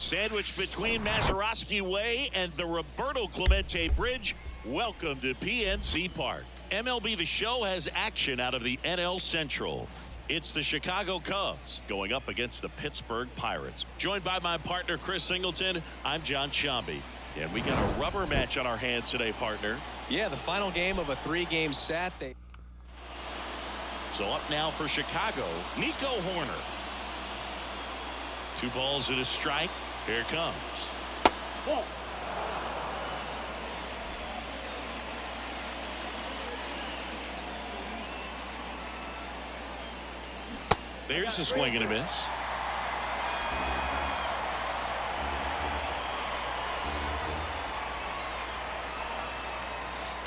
Sandwiched between Mazeroski Way and the Roberto Clemente Bridge. Welcome to PNC Park. MLB The Show has action out of the NL Central. It's the Chicago Cubs going up against the Pittsburgh Pirates. Joined by my partner, Chris Singleton, I'm John Sciambi. And we got a rubber match on our hands today, partner. Yeah, the final game of a 3-game set. So up now for Chicago, Nico Hoerner. 2 balls and a strike. Here it comes. Whoa. There's a swing and a miss.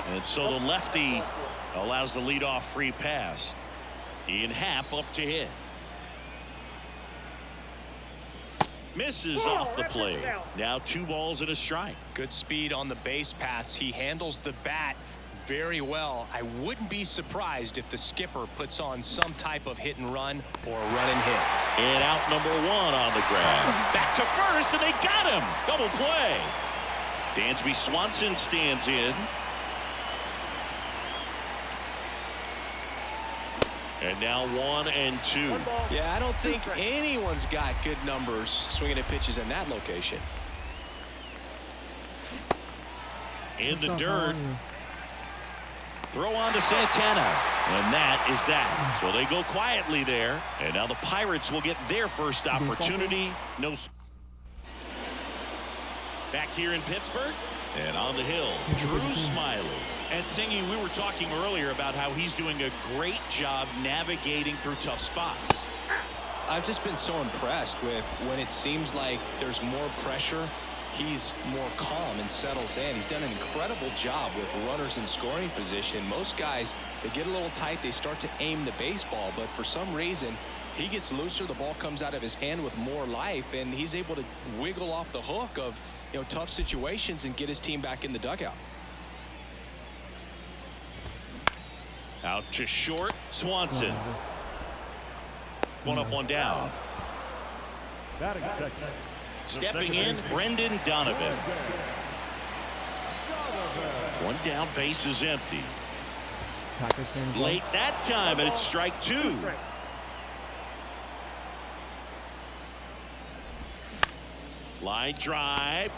And so the lefty allows the leadoff free pass. Ian Happ up to hit. Misses off the plate. Now 2 balls and a strike. Good speed on the base pass. He handles the bat very well. I wouldn't be surprised if the skipper puts on some type of hit and run or a run and hit. And out number 1 on the grab. Back to first, and they got him. Double play. Dansby Swanson stands in. And now 1 and 2. Yeah, I don't think anyone's got good numbers swinging at pitches in that location. In the dirt. Throw on to Santana. And that is that. So they go quietly there. And now the Pirates will get their first opportunity. No. Back here in Pittsburgh. And on the hill, Drew Smiley. And Singy, we were talking earlier about how he's doing a great job navigating through tough spots. I've just been so impressed with when it seems like there's more pressure, he's more calm and settles in. He's done an incredible job with runners in scoring position. Most guys, they get a little tight, they start to aim the baseball, but for some reason, he gets looser, the ball comes out of his hand with more life, and he's able to wiggle off the hook of, tough situations and get his team back in the dugout. Out to short, Swanson. 1 up, 1 down. Stepping in, Brendan Donovan. 1 down, base is empty. Late that time, and it's strike 2. Line drive.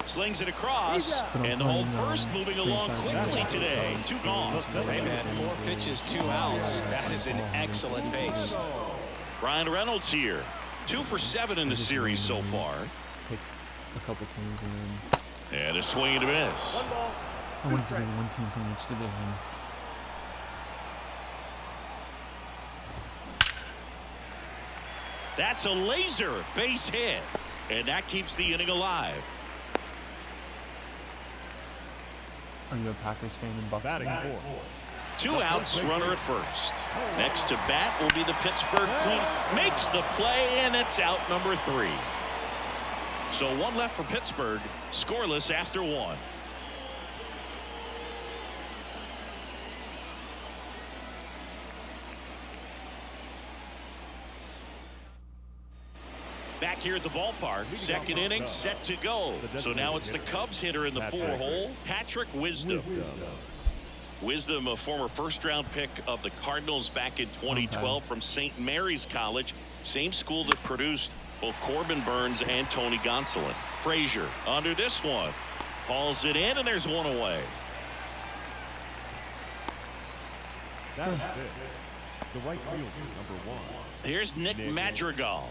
Slings it across, and the hold first moving along quickly today. 2 gone. Hey, man, 4 pitches, 2 outs. That is an excellent pace. Brian Reynolds here. 2 for 7 in the series so far. Picked a couple teams and a swing and a miss. I wanted to be 1 team from each division. That's a laser base hit, and that keeps the inning alive. Are you a Packers fan in Bucks? 2 outs, runner at first. Next to bat will be the Pittsburgh Queen. Makes the play, and it's out number 3. So 1 left for Pittsburgh, scoreless after 1. Back here at the ballpark, 2nd inning set to go. So now it's the Cubs hitter in the 4-hole, Patrick Wisdom. Wisdom, a former first-round pick of the Cardinals back in 2012 from St. Mary's College, same school that produced both Corbin Burns and Tony Gonsolin. Frazier under this one, hauls it in, and there's 1 away. That is it. The right fielder, number 1. Here's Nick Madrigal.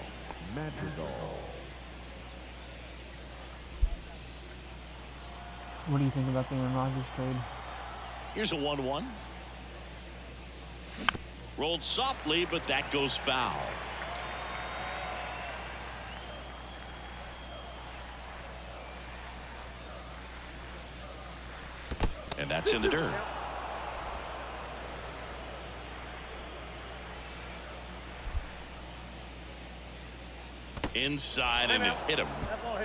What do you think about the Aaron Rodgers trade? Here's a 1-1. Rolled softly, but that goes foul. And that's in the dirt. Inside, and it hit him.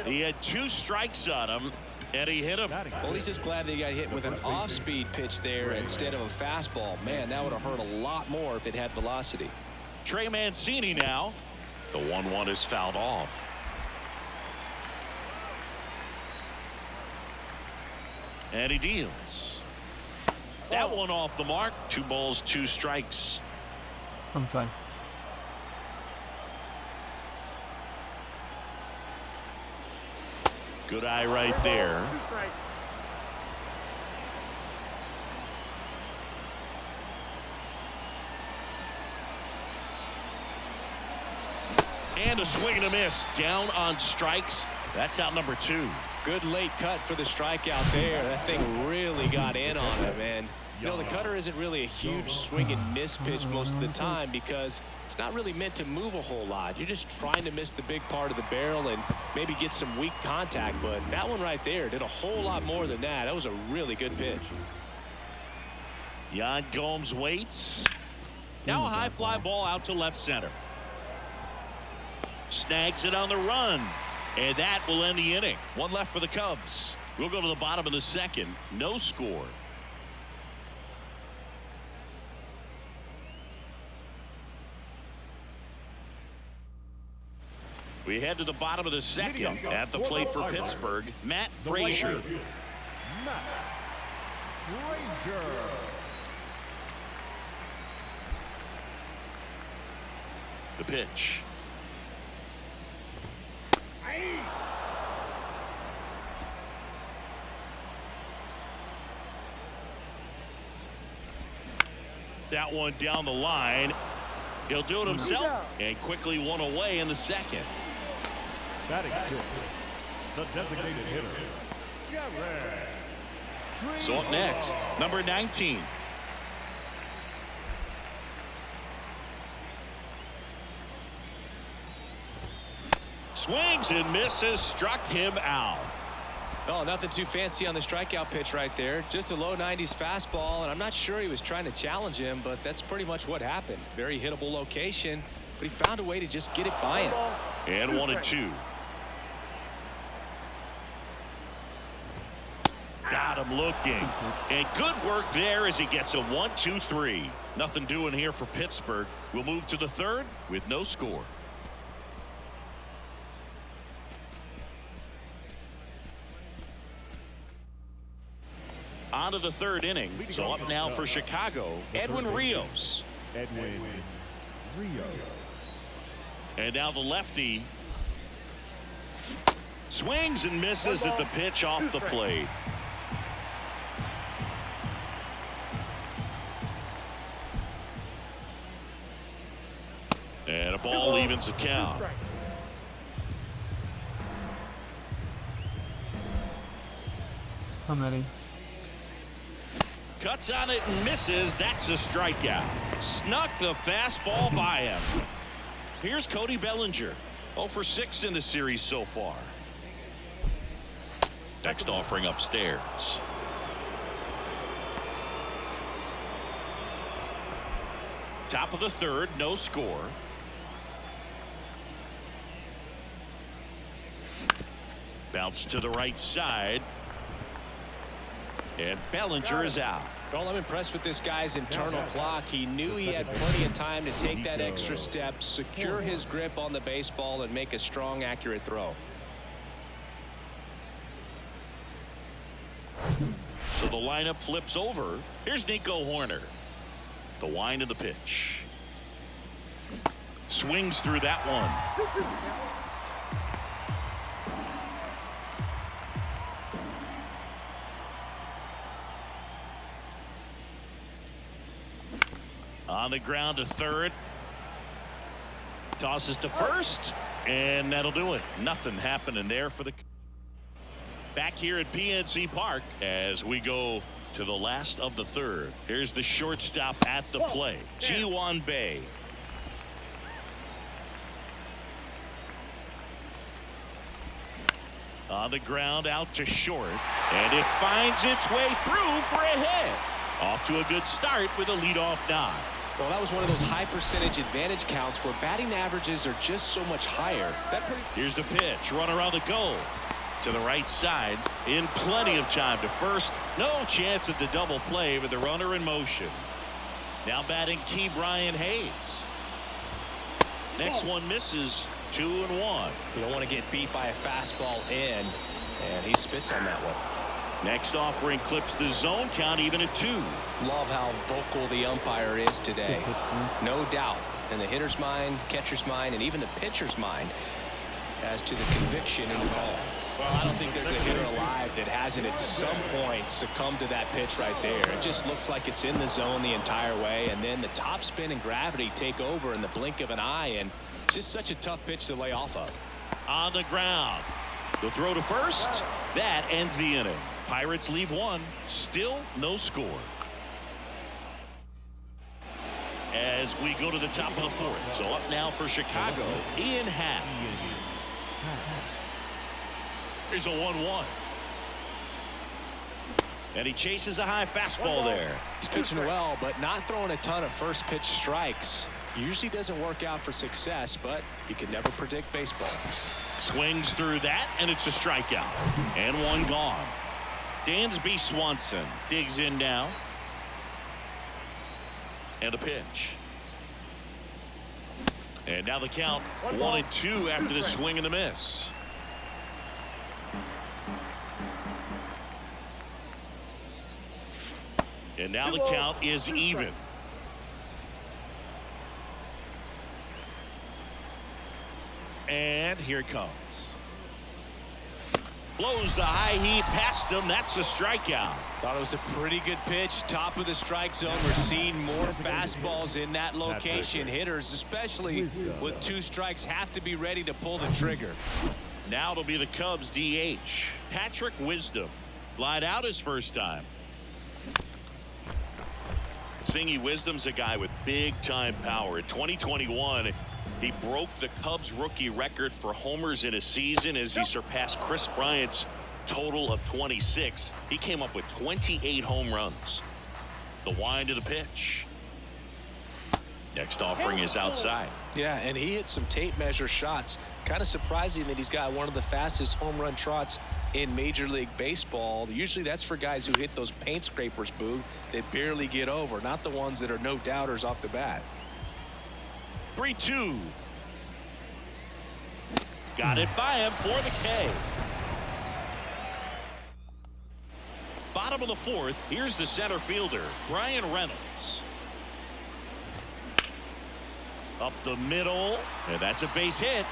He had 2 strikes on him, and he hit him. Well, he's just glad they got hit with an off-speed pitch there instead of a fastball. Man, that would have hurt a lot more if it had velocity. Trey Mancini now. The 1-1 is fouled off. And he deals. That one off the mark. 2 balls, 2 strikes. I'm trying. Good eye right there. And a swing and a miss. Down on strikes. That's out number 2. Good late cut for the strikeout there. That thing really got in on him, man. You know, the cutter isn't really a huge swing and miss pitch most of the time because it's not really meant to move a whole lot. You're just trying to miss the big part of the barrel and maybe get some weak contact. But that one right there did a whole lot more than that. That was a really good pitch. Yan Gomes waits. Now a high fly ball out to left center. Snags it on the run. And that will end the inning. 1 left for the Cubs. We'll go to the bottom of the 2nd. No score. We head to the bottom of the 2nd. At the plate for Pittsburgh, Matt Frazier. Matt Frazier. The pitch. That one down the line. He'll do it himself and quickly 1 away in the 2nd. Batting 6, the designated hitter, Jared. So up next, number 19. Swings and misses, struck him out. Oh, nothing too fancy on the strikeout pitch right there. Just a low 90s fastball, and I'm not sure he was trying to challenge him, but that's pretty much what happened. Very hittable location, but he found a way to just get it by him. And 1-2. Got him looking. And good work there as he gets a 1-2-3. Nothing doing here for Pittsburgh. We'll move to the 3rd with no score. On to the 3rd inning. So up now for Chicago, Edwin Rios. Edwin Rios. And now the lefty swings and misses at the pitch off the plate. And a ball evens the count. I'm ready. Cuts on it and misses. That's a strikeout. Snuck the fastball by him. Here's Cody Bellinger. 0 for 6 in the series so far. Next offering upstairs. Top of the 3rd, no score. Bounce to the right side. And Bellinger is out. Well, I'm impressed with this guy's internal clock. He knew he had plenty of time to take that extra step, secure his grip on the baseball, and make a strong, accurate throw. So the lineup flips over. Here's Nico Horner. The wind of the pitch. Swings through that one. On the ground to 3rd. Tosses to 1st. And that'll do it. Nothing happening there for the... Back here at PNC Park as we go to the last of the 3rd. Here's the shortstop at the plate. Ji-Hwan Bae. On the ground out to short. And it finds its way through for a hit. Off to a good start with a leadoff nod. Well, that was one of those high percentage advantage counts where batting averages are just so much higher. Here's the pitch. Runner on the goal. To the right side. In plenty of time to first. No chance at the double play with the runner in motion. Now batting Key Brian Hayes. Next one misses. 2-1. You don't want to get beat by a fastball in, and he spits on that one. Next offering clips the zone count even at 2. Love how vocal the umpire is today. No doubt in the hitter's mind, catcher's mind, and even the pitcher's mind as to the conviction in the call. Well, I don't think there's a hitter alive that hasn't at some point succumbed to that pitch right there. It just looks like it's in the zone the entire way, and then the top spin and gravity take over in the blink of an eye, and it's just such a tough pitch to lay off of. On the ground. The throw to first. That ends the inning. Pirates leave 1. Still no score. As we go to the top of the 4th. So up now for Chicago, Ian Happ. Here's a 1-1. And he chases a high fastball there. He's pitching well, but not throwing a ton of first pitch strikes. Usually doesn't work out for success, but you can never predict baseball. Swings through that, and it's a strikeout. And 1 gone. Dansby Swanson digs in now. And a pitch. And now the count 1-2 after the swing and the miss. And now the count is even. And here it comes. Blows the high heat past him. That's a strikeout. Thought it was a pretty good pitch. Top of the strike zone. We're seeing more fastballs in that location. Hitters, especially with 2 strikes, have to be ready to pull the trigger. Now it'll be the Cubs DH. Patrick Wisdom. Flied out his first time. Singy Wisdom's a guy with big-time power. In 2021, he broke the Cubs rookie record for homers in a season as he surpassed Chris Bryant's total of 26. He came up with 28 home runs. The wind of the pitch. Next offering is outside. Yeah, and he hit some tape measure shots. Kind of surprising that he's got one of the fastest home run trots in Major League Baseball. Usually that's for guys who hit those paint scrapers, Boo. They barely get over, not the ones that are no doubters off the bat. 3-2. Got it by him for the K. Bottom of the 4th. Here's the center fielder, Brian Reynolds. Up the middle, and that's a base hit.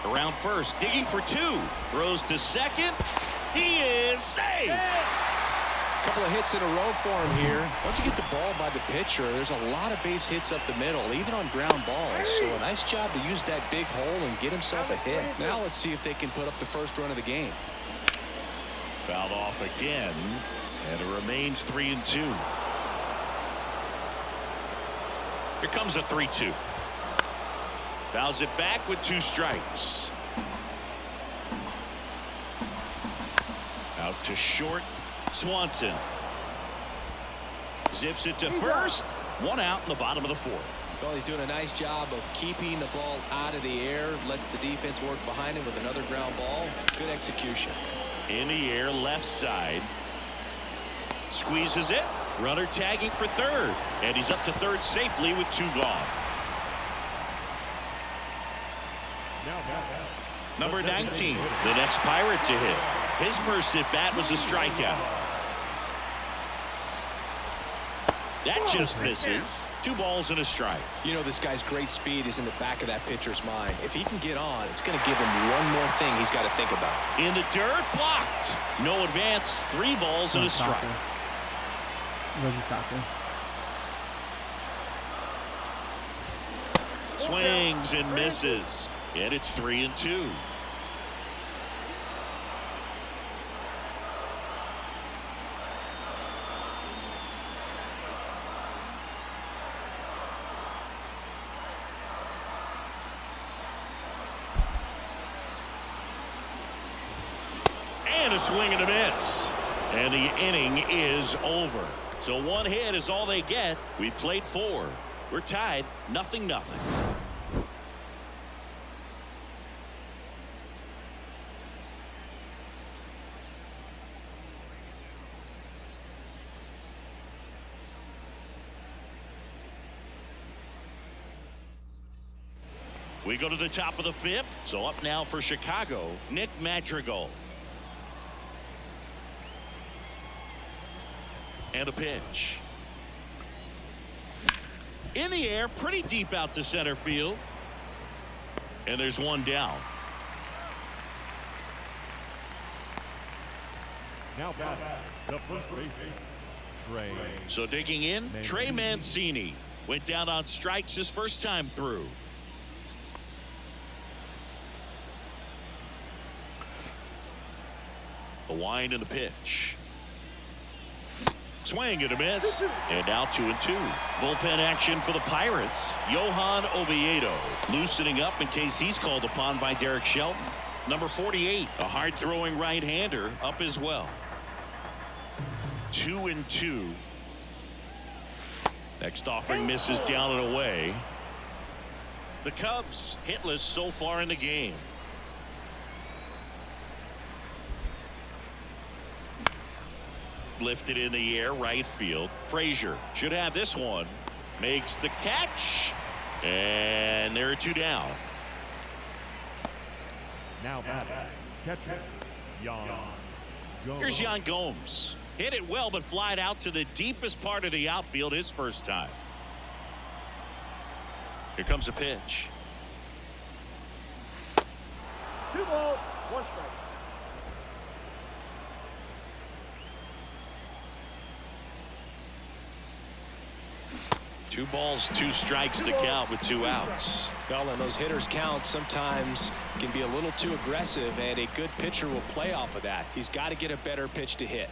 Around first, digging for 2. Throws to second. He is safe. A couple of hits in a row for him here. Once you get the ball by the pitcher, there's a lot of base hits up the middle, even on ground balls. So a nice job to use that big hole and get himself a hit. Now let's see if they can put up the first run of the game. Fouled off again, and it remains 3-2. Here comes a 3-2. Fouls it back with 2 strikes. Out to short. Swanson zips it to first. 1 out in the bottom of the 4th. Well, he's doing a nice job of keeping the ball out of the air. Lets the defense work behind him with another ground ball. Good execution. In the air, left side. Squeezes it. Runner tagging for third. And he's up to third safely with 2 gone. Number 19, the next Pirate to hit. His first at bat was a strikeout. That just misses. 2 balls and a strike. You know, this guy's great speed is in the back of that pitcher's mind. If he can get on, it's going to give him one more thing he's got to think about. In the dirt, blocked. No advance. 3 balls and a strike. Swings and misses. And it's 3-2. And a swing and a miss. And the inning is over. So 1 hit is all they get. We played 4. We're tied 0-0. We go to the top of the fifth. So up now for Chicago, Nick Madrigal. And a pitch. In the air, pretty deep out to center field. And there's one down. Now batting, the first baseman, Trey. So digging in, Trey Mancini went down on strikes his first time through. The wind and the pitch. Swing and a miss. And now 2-2. Bullpen action for the Pirates. Johan Oviedo loosening up in case he's called upon by Derek Shelton. Number 48, a hard-throwing right-hander, up as well. 2-2. Next offering misses down and away. The Cubs hitless so far in the game. Lifted in the air, right field. Frazier should have this one. Makes the catch. And there are 2 down. Now batting, catcher, Yan Gomes. Here's Yan Gomes. Hit it well, but flied out to the deepest part of the outfield his first time. Here comes a pitch. 2 balls, 1 strike. 2 balls, 2 strikes to count with 2 outs. Well, and those hitters count sometimes can be a little too aggressive, and a good pitcher will play off of that. He's got to get a better pitch to hit.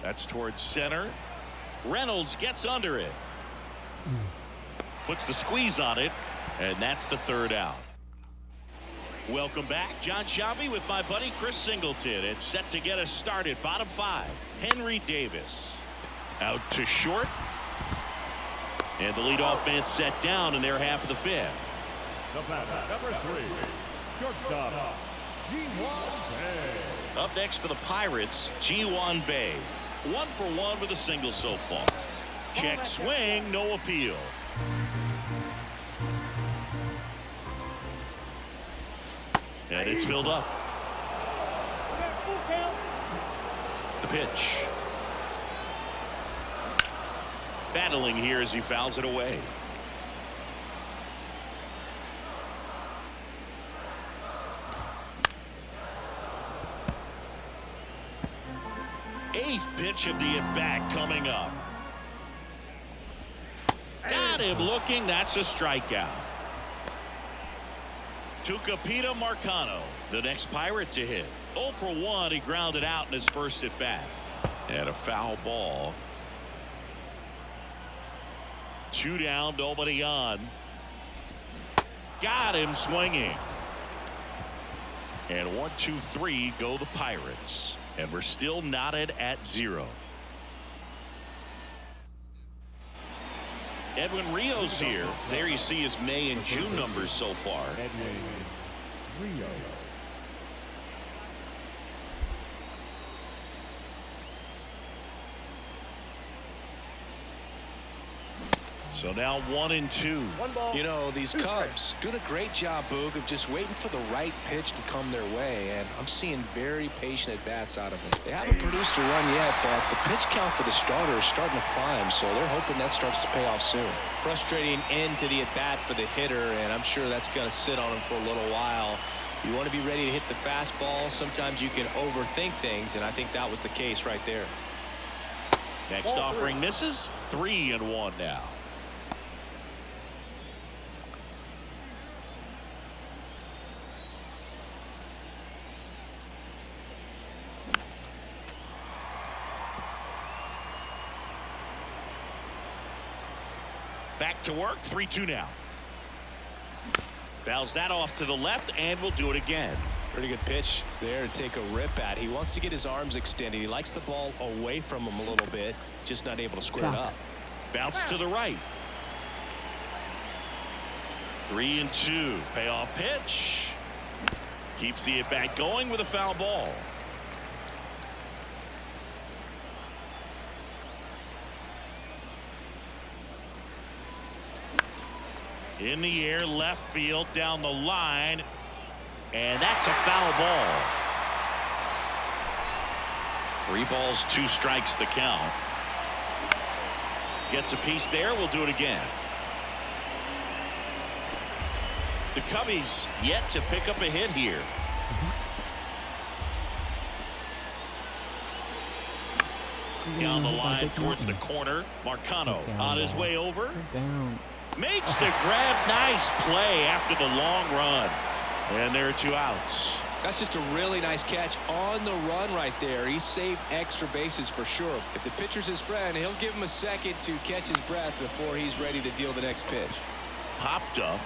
That's towards center. Reynolds gets under it. Puts the squeeze on it, and that's the 3rd out. Welcome back. John Shelby with my buddy Chris Singleton. It's set to get us started. Bottom 5. Henry Davis. Out to short. And the leadoff man set down in their half of the 5th. The batter, number 3, shortstop, Ji-Hwan Bae. Up next for the Pirates, Ji-Hwan Bae. 1 for 1 with a single so far. Check swing, no appeal. And it's filled up. The pitch. Battling here as he fouls it away. Eighth pitch of the at-bat coming up. Got him looking. That's a strikeout. Tucupita Marcano, the next Pirate to hit. 0 for 1. He grounded out in his first at-bat. And a foul ball. 2 down, nobody on. Got him swinging. And 1, 2, 3 go the Pirates. And we're still knotted at 0. Edwin Rios here. There you see his May and June numbers so far. Edwin Rios. So now 1 and 2. 1 ball. You know, these Cubs doing a great job, Boog, of just waiting for the right pitch to come their way, and I'm seeing very patient at-bats out of them. They haven't produced a run yet, but the pitch count for the starter is starting to climb, so they're hoping that starts to pay off soon. Frustrating end to the at-bat for the hitter, and I'm sure that's going to sit on him for a little while. You want to be ready to hit the fastball. Sometimes you can overthink things, and I think that was the case right there. Next offering misses. 3 and 1 now. Back to work. 3-2 now. Fouls that off to the left, and we'll do it again. Pretty good pitch there to take a rip at. He wants to get his arms extended. He likes the ball away from him a little bit, just not able to square it up. Bounce to the right. 3 and 2. Payoff pitch. Keeps the at-bat going with a foul ball. In the air, left field, down the line. And that's a foul ball. 3 balls, 2 strikes the count. Gets a piece there. We'll do it again. The Cubbies yet to pick up a hit here. Down the line towards the corner. Marcano on his way over. Makes the grab. Nice play after the long run. And there are 2 outs. That's just a really nice catch on the run right there. He saved extra bases for sure. If the pitcher's his friend, he'll give him a second to catch his breath before he's ready to deal the next pitch. Popped up.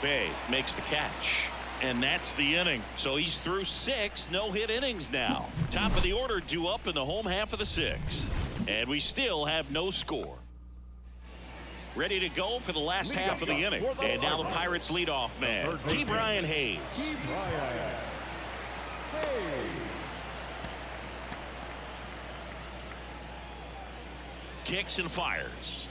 Bay makes the catch. And that's the inning. So he's through 6 no-hit innings now. Top of the order due up in the home half of the 6th. And we still have no score. Ready to go for the last half of the inning. And now the Pirates leadoff man, Brian Hayes. Kicks and fires.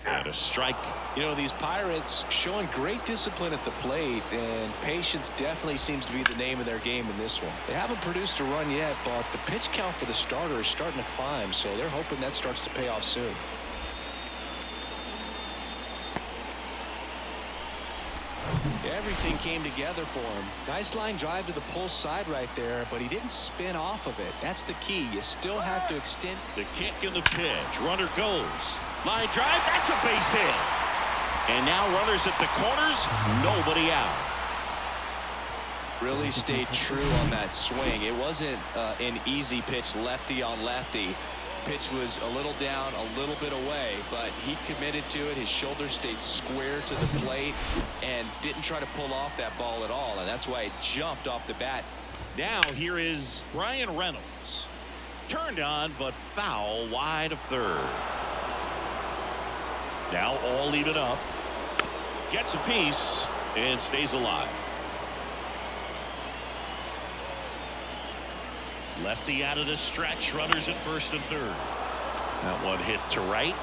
And a strike. You know, these Pirates showing great discipline at the plate, and patience definitely seems to be the name of their game in this one. They haven't produced a run yet, but the pitch count for the starter is starting to climb, so they're hoping that starts to pay off soon. Everything came together for him. Nice line drive to the pull side right there, but he didn't spin off of it. That's the key. You still have to extend. The kick and the pitch. Runner goes. Line drive. That's a base hit. And now runners at the corners. Nobody out. Really stayed true on that swing. It wasn't an easy pitch, lefty on lefty. Pitch was a little down, a little bit away, but he committed to it. His shoulder stayed square to the plate and didn't try to pull off that ball at all, and that's why it jumped off the bat. Now here is Brian Reynolds. Turned on, but foul wide of third. Now all even up. Gets a piece and stays alive. Lefty out of the stretch. Runners at first and third. That one hit to right.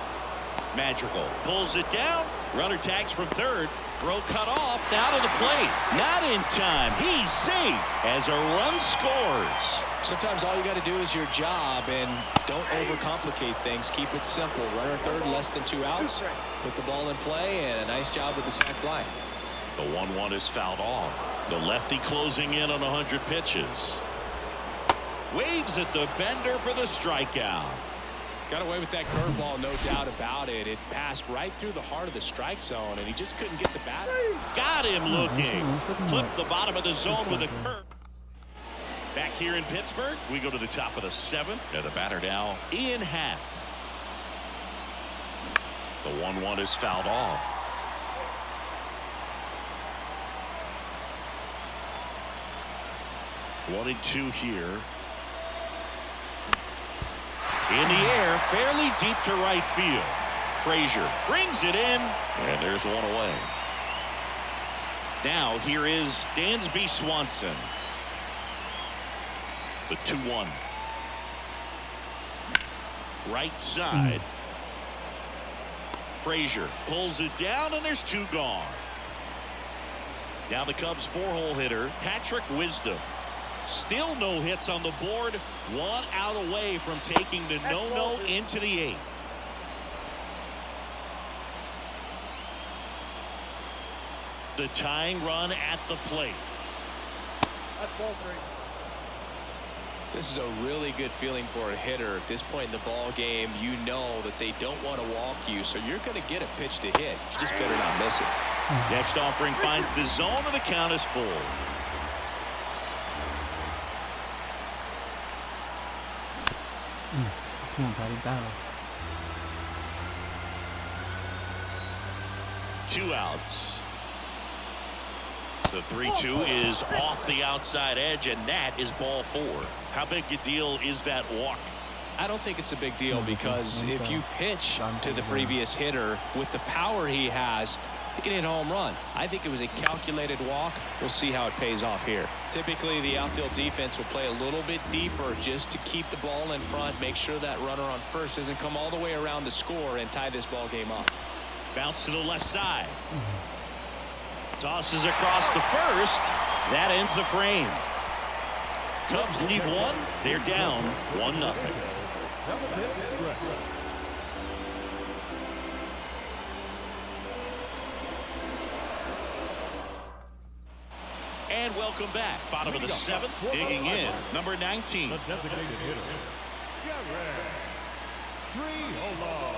Madrigal pulls it down. Runner tags from third. Throw cut off. Now to the plate. Not in time. He's safe as a run scores. Sometimes all you got to do is your job and don't overcomplicate things. Keep it simple. Runner third, less than 2 outs. Put the ball in play, and a nice job with the sac fly. The 1-1 is fouled off. The lefty closing in on 100 pitches. Waves at the bender for the strikeout. Got away with that curveball, no doubt about it. It passed right through the heart of the strike zone, and he just couldn't get the bat. Got him looking. Clipped the bottom of the zone with a curve. Back here in Pittsburgh, we go to the top of the 7th. And the batter now, Ian Happ. The 1-1 is fouled off. One and 2 here. In the air, fairly deep to right field. Frazier brings it in, and there's one away. Now here is Dansby Swanson. The 2-1. Right side. Frazier pulls it down, and there's 2 gone. Now the Cubs 4-hole hitter, Patrick Wisdom. Still no hits on the board. 1 out away from taking the no-no into the 8th. The tying run at the plate. That's ball 3. This is a really good feeling for a hitter. At this point in the ball game, you know that they don't want to walk you, so you're going to get a pitch to hit. You just better not miss it. Next offering finds the zone, and the count is full. Battle. 2 outs. The 3-2 is off the outside edge, and that is ball 4. How big a deal is that walk? I don't think it's a big deal because if you pitch to the previous hitter with the power he has, he can hit a home run. I think it was a calculated walk. We'll see how it pays off here. Typically, the outfield defense will play a little bit deeper just to keep the ball in front, make sure that runner on first doesn't come all the way around to score and tie this ball game up. Bounce to the left side. Tosses across the first. That ends the frame. Cubs lead one. They're down 1-0. And welcome back. Bottom of the 7th. Digging in. Number 19. The designated hitter, Jared Triola.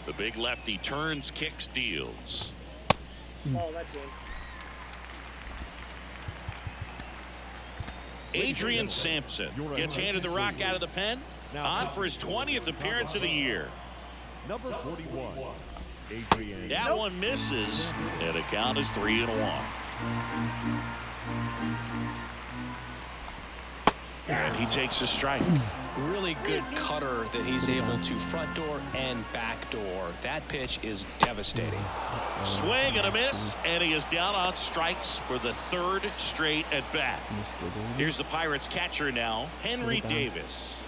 The big lefty turns, kicks, deals. Oh, that's in. Adrian Sampson gets handed the rock out of the pen. On for his 20th appearance of the year. Number 41, Adrian. That one misses, and the count is 3-1. And he takes a strike. Really good cutter that he's able to front door and back door. That pitch is devastating. Swing and a miss, and he is down on strikes for the 3rd straight at bat. Here's the Pirates catcher now, Henry Davis.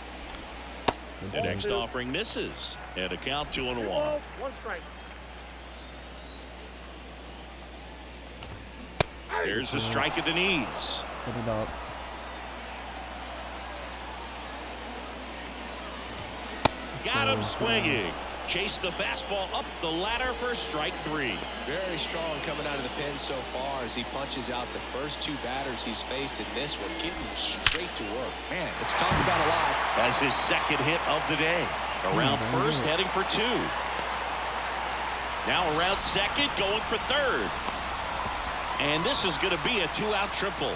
The next offering misses, and a count 2-1. 1 strike. Here's the strike at the knees. Put it up. Got him swinging. Chase the fastball up the ladder for strike 3. Very strong coming out of the pen so far as he punches out the first 2 batters he's faced in this one, getting straight to work. Man, it's talked about a lot. That's his 2nd hit of the day. Around first, heading for 2. Now around second, going for 3rd. And this is going to be a 2-out triple.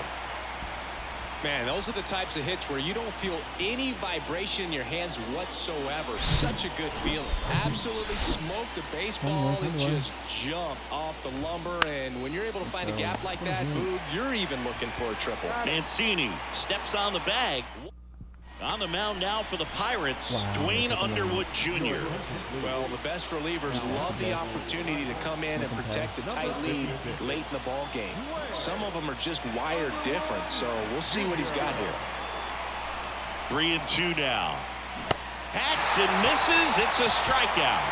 Man, those are the types of hits where you don't feel any vibration in your hands whatsoever. Such a good feeling. Absolutely smoked the baseball. It just jumped off the lumber. And when you're able to find a gap like that, Boog, you're even looking for a triple. Mancini steps on the bag. On the mound now for the Pirates, Dwayne Underwood Jr. Well, the best relievers love the opportunity to come in and protect a tight lead late in the ball game. Some of them are just wired different, so we'll see what he's got here. 3-2 now. Hacks and misses. It's a strikeout.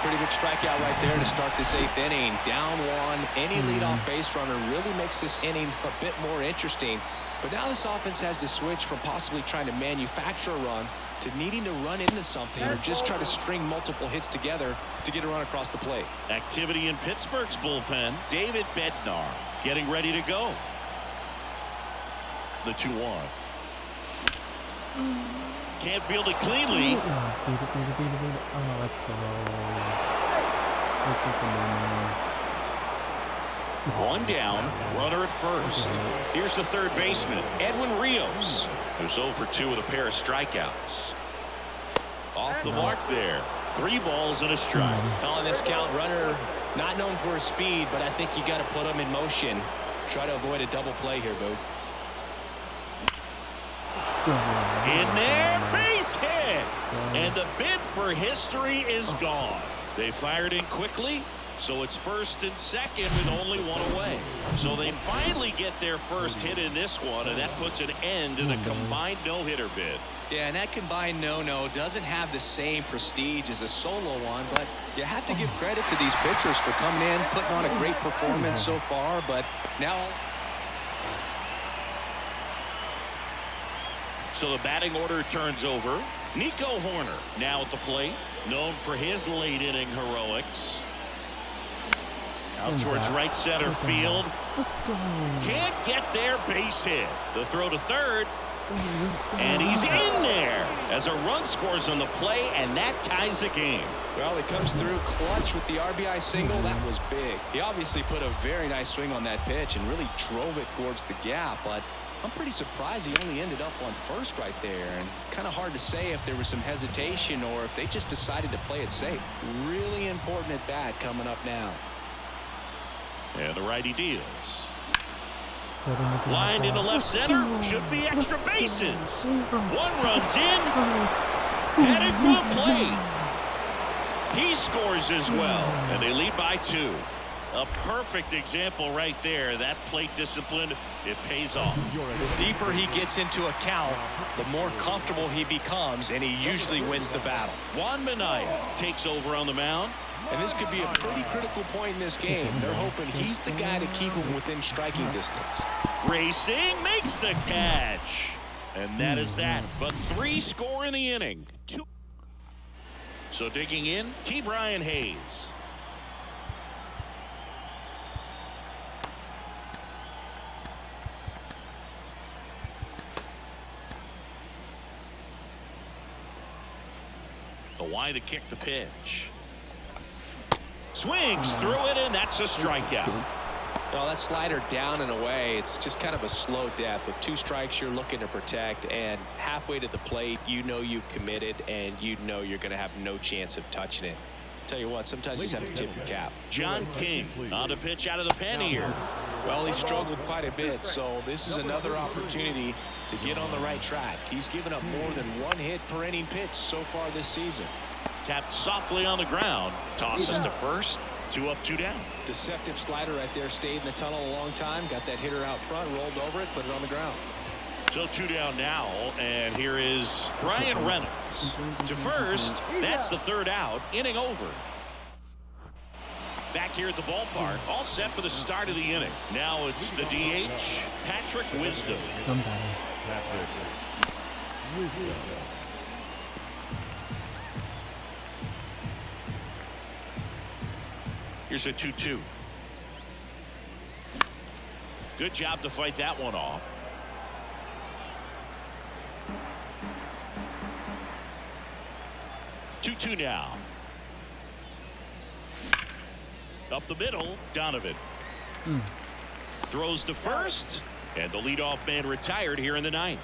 Pretty good strikeout right there to start this 8th inning. Down 1. Any leadoff base runner really makes this inning a bit more interesting. But now this offense has to switch from possibly trying to manufacture a run to needing to run into something or just try to string multiple hits together to get a run across the plate. Activity in Pittsburgh's bullpen. David Bednar getting ready to go. The 2-1. Can't field it cleanly. Oh, let's go. One down, runner at first. Here's the 3rd baseman, Edwin Rios, who's 0 for 2 with a pair of strikeouts. Off the mark there. 3 balls and a strike. Calling this count, runner not known for his speed, but I think you got to put him in motion. Try to avoid a double play here, Boog. In there, base hit. And the bid for history is gone. They fired in quickly. So it's 1st and 2nd with only 1 away. So they finally get their first hit in this one, and that puts an end to the combined no-hitter bid. Yeah, and that combined no-no doesn't have the same prestige as a solo one, but you have to give credit to these pitchers for coming in, putting on a great performance so far, but now So the batting order turns over. Nico Horner now at the plate, known for his late inning heroics. Out towards right center field. Can't get there, base hit. The throw to third. And he's in there as a run scores on the play, and that ties the game. Well, it comes through clutch with the RBI single. That was big. He obviously put a very nice swing on that pitch and really drove it towards the gap, but I'm pretty surprised he only ended up on first right there, and it's kind of hard to say if there was some hesitation or if they just decided to play it safe. Really important at bat coming up now. And the righty deals. Lined into left center. Should be extra bases. One runs in. Headed for the plate. He scores as well. And they lead by 2. A perfect example right there. That plate discipline, it pays off. The deeper he gets into a count, the more comfortable he becomes, and he usually wins the battle. Juan Minaya takes over on the mound. And this could be a pretty critical point in this game. They're hoping he's the guy to keep him within striking distance. Racing makes the catch. And that is that. But 3 score in the inning. 2. So digging in, Key Brian Hayes. The wide to kick the pitch. Swings through it, and that's a strikeout. Well, that slider down and away, it's just kind of a slow death. With 2 strikes, you're looking to protect, and halfway to the plate, you know you've committed, and you know you're going to have no chance of touching it. Tell you what, sometimes you just have to tip your cap. John King on the pitch out of the pen here. Well, he struggled quite a bit, so this is another opportunity to get on the right track. He's given up more than 1 hit per inning pitch so far this season. Tapped softly on the ground. Tosses to first. 2 up, 2 down. Deceptive slider right there. Stayed in the tunnel a long time. Got that hitter out front. Rolled over it. Put it on the ground. So 2 down now. And here is Brian Reynolds. To first. That's the 3rd out. Inning over. Back here at the ballpark. All set for the start of the inning. Now it's the DH. Patrick Wisdom. Patrick Wisdom. Here's a 2-2. Good job to fight that one off. Two now. Up the middle, Donovan. Throws to first, and the leadoff man retired here in the 9th.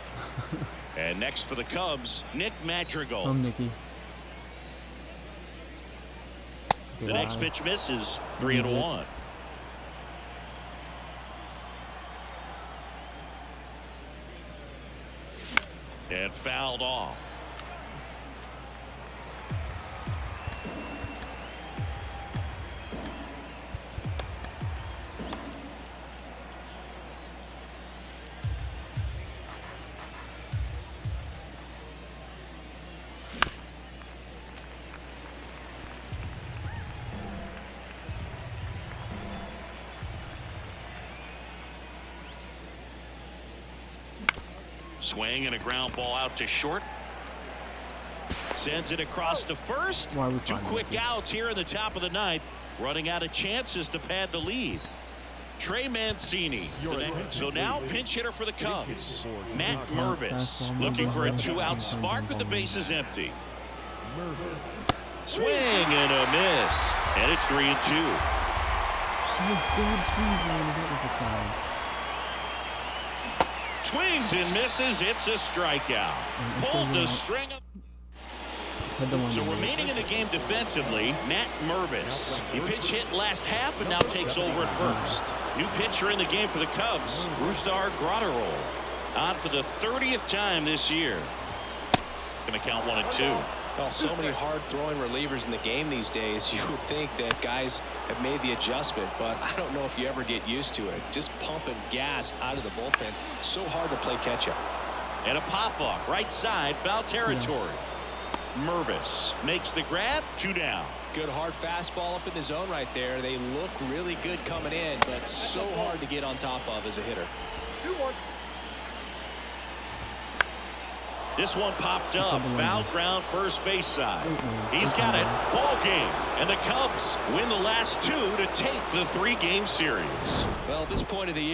And next for the Cubs, Nick Madrigal. Nicky. The next pitch misses. 3-1. And fouled off. Swing and a ground ball out to short. Sends it across to first. 2 quick outs here in the top of the 9th. Running out of chances to pad the lead. Trey Mancini. So now pinch hitter for the Cubs. Matt Mervis looking for a 2-out spark with the bases empty. Swing and a miss. And it's 3-2. Swings and misses. It's a strikeout. Pulled the string. So remaining in the game defensively, Matt Mervis. He pinch hit last half and now takes over at first. New pitcher in the game for the Cubs, Brusdar Graterol. On for the 30th time this year. Going to count 1-2. Well, so many hard-throwing relievers in the game these days. You would think that guys have made the adjustment, but I don't know if you ever get used to it. Just pumping gas out of the bullpen. So hard to play catch-up. And a pop-up right side, foul territory. Mervis makes the grab. 2 down. Good hard fastball up in the zone right there. They look really good coming in, but so hard to get on top of as a hitter. 2-1. This one popped up. Foul ground first base side. He's got it. Ball game. And the Cubs win the last two to take the 3-game series. Well, at this point of the year,